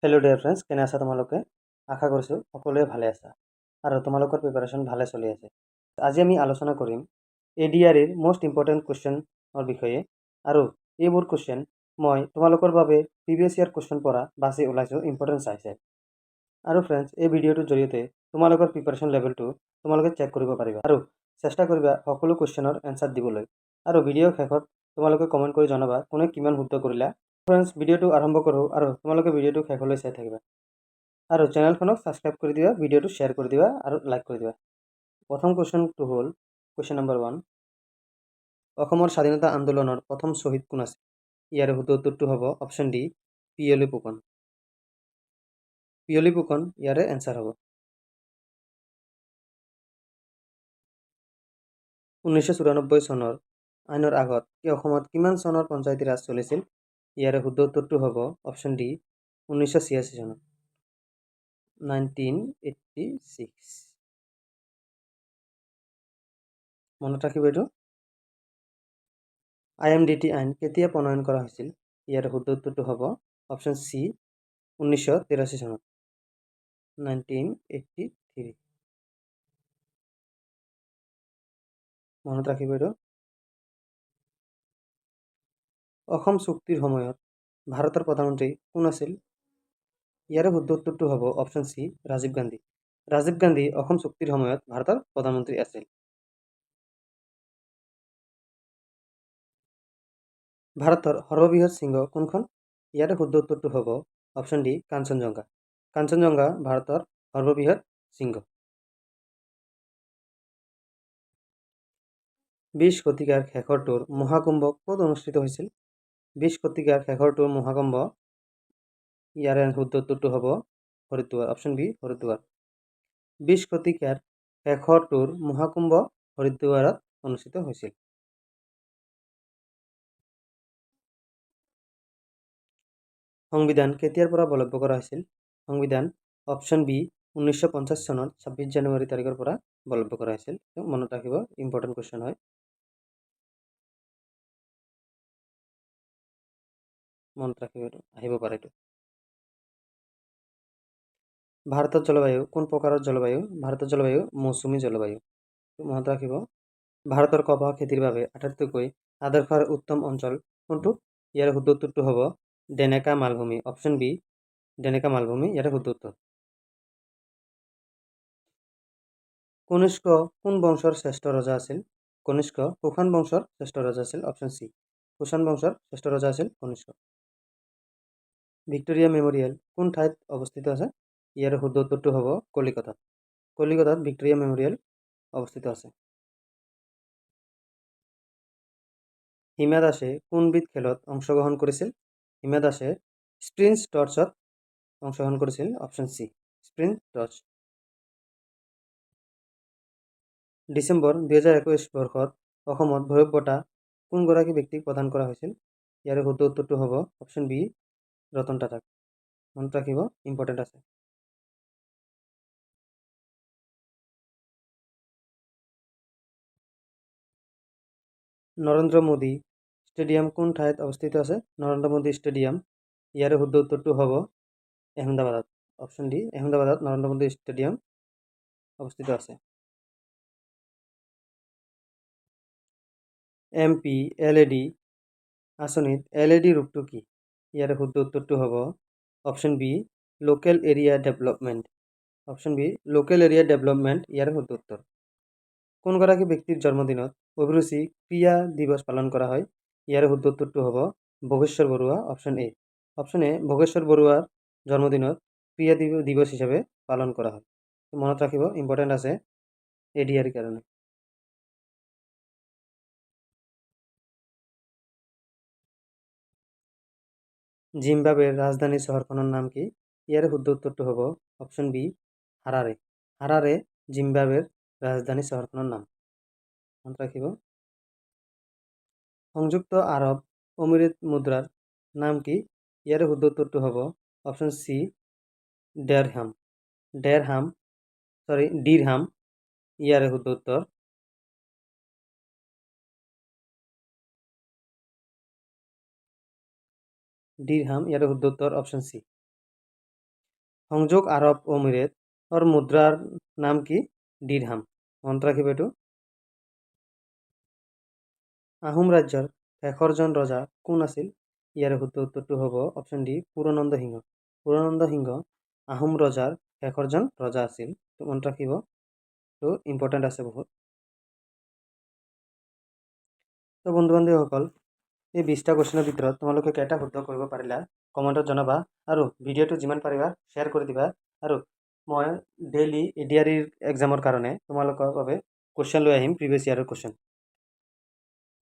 Hello' dear friends, কেনে আছা তোমালোকে? আশা কৰিছোঁ সকলোৱে ভালে আছা আৰু তোমালোকৰ প্ৰিপাৰেশ্যন ভালে চলি আছে। আজি আমি আলোচনা কৰিম ADR-ৰ মষ্ট ইম্পৰ্টেণ্ট কুৱেশ্যনৰ বিষয়ে আৰু এইবোৰ কুৱেশ্যন মই তোমালোকৰ বাবে প্ৰিভিয়াছ ইয়াৰ কুৱেশ্যন পৰা বাছি ওলাইছোঁ ইম্পৰ্টেণ্ট চাইছে। আৰু ফ্ৰেণ্ডছ, এই ভিডিঅ'টোৰ জৰিয়তে তোমালোকৰ প্ৰিপাৰেশ্যন লেভেলটো তোমালোকে চেক কৰিব পাৰিবা আৰু চেষ্টা কৰিবা সকলো কুৱেশ্যনৰ এনচাৰ দিবলৈ। আৰু ভিডিঅ'ৰ শেষত তোমালোকে কমেণ্ট কৰি জনাবা কোনে কিমান শুদ্ধ কৰিলা। ফ্ৰেণ্ডছ, ভিডিঅ'টো আৰম্ভ কৰোঁ আৰু তোমালোকে ভিডিঅ'টো শেষলৈ চাই থাকিবা আৰু চেনেলখনক ছাবস্ক্ৰাইব কৰি দিবা, ভিডিঅ'টো শ্বেয়াৰ কৰি দিবা আৰু লাইক কৰি দিবা। প্ৰথম কুৱেশ্যনটো হ'ল কুৱেশ্যন নম্বৰ 1। অসমৰ স্বাধীনতা আন্দোলনৰ প্ৰথম শ্বহীদ কোন আছিল? ইয়াৰ শুদ্ধ উত্তৰটো হ'ব অপশ্যন ডি, পিয়লি ফুকন। পিয়লি ফুকন ইয়াৰে এনচাৰ হ'ব। 1994 চনৰ আইনৰ আগত অসমত কিমান চনৰ পঞ্চায়তী ৰাজ চলিছিল? ইয়াৰে শুদ্ধ উত্তৰটো হ'ব অপশ্যন ডি, 1986 চনত। 1986 মনত ৰাখিব এইটো। IMDT আইন কেতিয়া প্ৰণয়ন কৰা হৈছিল? ইয়াৰ শুদ্ধ উত্তৰটো হ'ব অপশ্যন চি, 1983 চনত। 1983 মনত ৰাখিব এইটো। অসম চুক্তিৰ সময়ত ভাৰতৰ প্ৰধানমন্ত্ৰী কোন আছিল? ইয়াৰে শুদ্ধ উত্তৰটো হ'ব অপশ্যন চি, ৰাজীৱ গান্ধী। ৰাজীৱ গান্ধী অসম চুক্তিৰ সময়ত ভাৰতৰ প্ৰধানমন্ত্ৰী আছিল। ভাৰতৰ সৰ্ববৃহৎ শৃংগ কোনখন? ইয়াৰে শুদ্ধ উত্তৰটো হ'ব অপশ্যন ডি, কাঞ্চনজংঘা। কাঞ্চনজংঘা ভাৰতৰ সৰ্ববৃহৎ শৃংগ। 20 শতিকাৰ শেষৰটোৰ মহাকুম্ভ ক'ত অনুষ্ঠিত হৈছিল? 20 শতিকাৰ শেষৰটোৰ মহাকুম্ভ, ইয়াৰে শুদ্ধ উত্তৰটো হ'ব হৰিদ্বাৰ, অপশ্যন বি, হৰিদ্বাৰ। 20 শতিকাৰ শেষৰটোৰ মহাকুম্ভ হৰিদ্বাৰত অনুষ্ঠিত হৈছিল। সংবিধান কেতিয়াৰ পৰা বলৱৎ কৰা হৈছিল? সংবিধান অপশ্যন বি, 1950 চনত 26 জানুৱাৰী তাৰিখৰ পৰা বলৱৎ কৰা হৈছিল। মনত ৰাখিব, ইম্পৰ্টেণ্ট কুৱেশ্যন হয়। মনত ৰাখিব, এইটো আহিব পাৰে এইটো। ভাৰতৰ জলবায়ু কোন প্ৰকাৰৰ জলবায়ু? ভাৰতৰ জলবায়ু মৌচুমী জলবায়ু। মনত ৰাখিব। ভাৰতৰ কপাহ খেতিৰ বাবে আটাইতকৈ আদৰ্শ আৰু উত্তম অঞ্চল কোনটো? ইয়াৰ শুদ্ধ উত্তৰটো হ'ব ডেনেকা মালভূমি, অপশ্যন বি, ডেনেকা মালভূমি ইয়াৰে শুদ্ধ উত্তৰ। কনিষ্ক কোন বংশৰ শ্ৰেষ্ঠ ৰজা আছিল? কনিষ্ক কুষাণ বংশৰ শ্ৰেষ্ঠ ৰজা আছিল, অপশ্যন চি, কুষাণ বংশৰ শ্ৰেষ্ঠ ৰজা আছিল কনিষ্ক। ভিক্টোৰিয়া মেমৰিয়েল কোন ঠাইত অৱস্থিত আছে? ইয়াৰ শুদ্ধ উত্তৰটো হ'ব কলিকতাত। কলিকতাত ভিক্টোৰিয়া মেমৰিয়েল অৱস্থিত আছে। হিমা দাসে কোনবিধ খেলত অংশগ্ৰহণ কৰিছিল? হিমা দাসে স্প্ৰিন্ট টৰ্চত অংশগ্ৰহণ কৰিছিল, option C, sprint torch. December 2021 বৰ্ষত অসমত ভৈৰৱ বঁটা কোনগৰাকী ব্যক্তিক প্ৰদান কৰা হৈছিল? ইয়াৰ শুদ্ধ উত্তৰটো হ'ব অপশ্যন বি, ৰতন টাটাক। মনত ৰাখিব, ইম্পৰ্টেণ্ট আছে। নৰেন্দ্ৰ মোদী ষ্টেডিয়াম কোন ঠাইত অৱস্থিত আছে? নৰেন্দ্ৰ মোদী ষ্টেডিয়াম, ইয়াৰে শুদ্ধ উত্তৰটো হ'ব আহমেদাবাদত, অপশ্যন ডি, আহমেদাবাদত নৰেন্দ্ৰ মোদী ষ্টেডিয়াম অৱস্থিত আছে। MPLAD আঁচনিত LED ৰূপটো কি? ইয়াৰে শুদ্ধ উত্তৰটো হ'ব option B, local area development, option B, local area development ইয়াৰে শুদ্ধ উত্তৰ। কোনগৰাকী ব্যক্তিৰ জন্মদিনত অভিৰুচি ক্ৰিয়া দিৱস পালন কৰা হয়? ইয়াৰে শুদ্ধ উত্তৰটো হ'ব Bhogeswar Barua, option A. Option A, Bhogeswar বৰুৱাৰ জন্মদিনত ক্ৰিয়া দিৱস হিচাপে পালন কৰা হয়। মনত ৰাখিব, ইম্পৰ্টেণ্ট আছে ADR কাৰণে। জিম্বাবৱেৰ ৰাজধানী চহৰখনৰ নাম কি? ইয়াৰে শুদ্ধ উত্তৰটো হ'ব অপশ্যন বি, হাৰাৰে। হাৰাৰে জিম্বাবৱেৰ ৰাজধানী চহৰখনৰ নাম। মনত ৰাখিব। সংযুক্ত আৰৱ অমিৰেট মুদ্ৰাৰ নাম কি? ইয়াৰে শুদ্ধ উত্তৰটো হ'ব অপশ্যন চি, ডেৰহাম। ডিৰহাম ইয়াৰে শুদ্ধ উত্তৰ। ডিৰহাম ইয়াৰে শুদ্ধ উত্তৰ, অপশ্যন চি। সংযোগ আৰব অমিৰেতৰ মুদ্ৰাৰ নাম কি? দিৰহাম। মনত ৰাখিব এইটো। আহোম ৰাজ্যৰ শেষৰজন ৰজা কোন আছিল? ইয়াৰ উত্তৰটো হ'ব অপশ্যন ডি পুৰনন্দ সিংহ। পুৰনন্দ সিংহ আহোম ৰজাৰ শেষৰজন ৰজা আছিল। মনত ৰাখিব, এইটো ইম্পৰ্টেণ্ট আছে বহুত। তো বন্ধু বান্ধৱীসকল, এই 20টা কুৱেশ্যনৰ ভিতৰত তোমালোকে কেইটা শুদ্ধ কৰিব পাৰিলা কমেণ্টত জনাবা, আৰু ভিডিঅ'টো যিমান পাৰিবা শ্বেয়াৰ কৰি দিবা। আৰু মই ডেইলি ADRE এক্সামৰ কাৰণে তোমালোকৰ বাবে কুৱেশ্যন লৈ আহিম, প্ৰিভিয়াছ ইয়াৰৰ কুৱেশ্যন।